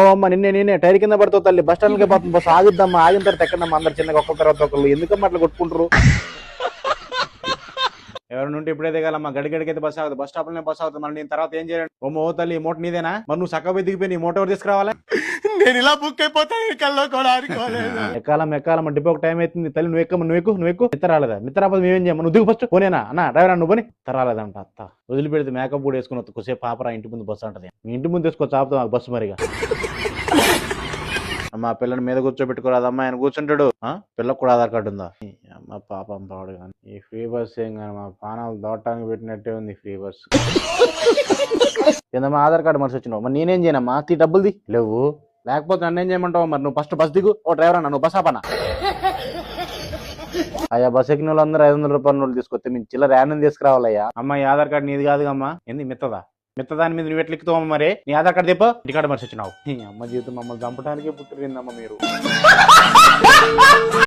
ఓ అమ్మ నిన్నే టైర్ కింద పడుతుంది తల్లి. బస్ స్టాండ్కి పోతుంది బస్సు. ఆగిద్దమ్మా, ఆగిన తర్వాత ఎక్కడమ్మా అందరు చిన్నగా ఒక్కరి తర్వాత ఒకళ్ళు. ఎందుకమ్మా అట్లా కొట్టుకుంటారు? ఎవరి నుండి ఇప్పుడే దిగాలమ్మా. గడిగడికైతే బస్ ఆగుతుంది. బస్ స్టాప్ లోనే బస్ అవుతుంది. మరి నేను తర్వాత ఏం చేయాలి? ఓ మో తల్లి, ఈ మూట నీదేనా? మరి నువ్వు సక్క దిగిపోయి నీ మూట ఎవరు తీసుకురావాలి? నేను ఇలా బుక్ అయిపోతాను కల్లో కూడా అనుకోలేదు. ఎక్కాలమ్మ డిపో ఒక టైం అవుతుంది తల్లి. నువ్వు ఎక్కు. మిత్ర రాలేదా? మిత్ర రాకపోతే మేమేం చేయము. నువ్వు దిగు ఫస్ట్. పోనేనా అన్న డ్రైవర్ నువ్వు పోనీ. మిత్ర రాలేదంట అత్త. వదిలిపెడితే మేకప్ కూడా వేసుకుని కొద్దిసేపు పాపరా ఇంటి ముందు బస్సు అంటది. మీ ఇంటి ముందు తీసుకొచ్చి ఆపుతాం మాకు బస్సు మరిగా. అమ్మ పిల్లని మీద కూర్చోబెట్టుకోరాదమ్మా, ఆయన కూర్చుంటాడు. పిల్లకు కూడా ఆధార్ కార్డు ఉందా? అమ్మ పాపం పాడు. కానీ ఈ ఫ్రీ బస్ ఏం కానీ మా పానాలు దోటానికి పెట్టినట్టే ఉంది ఫ్రీ బస్. ఏందమ్మా ఆధార్ కార్డు మనిషి వచ్చినావు? మరి నేనేం చేయనమ్మా? డబ్బులుది లేవు. లేకపోతే నన్ను ఏం చేయమంటావు? మరి నువ్వు ఫస్ట్ బస్ దిగు. ఓ డ్రైవర్ అన్న నువ్వు బస్ ఆపనా? అయ్యా బస్ ఎక్కిన వాళ్ళు అందరూ 500 రూపాయల నోట్లు తీసుకొస్తే మీ చిల్లర యానం తీసుకురావాలయ్యా. అమ్మ ఈ ఆధార్ కార్డు నీది కాదుగా అమ్మా. ఏంది మిత్తదాని మీద నువ్వు ఎట్లా ఎక్కుతావు? మరి నీ ఆధార్ కార్డు తెప్ప ఇంటి కార్డు మనిషి వచ్చినావు. అమ్మ జీవితం మమ్మల్ని చంపడానికే పుట్టిరిందమ్మ మీరు.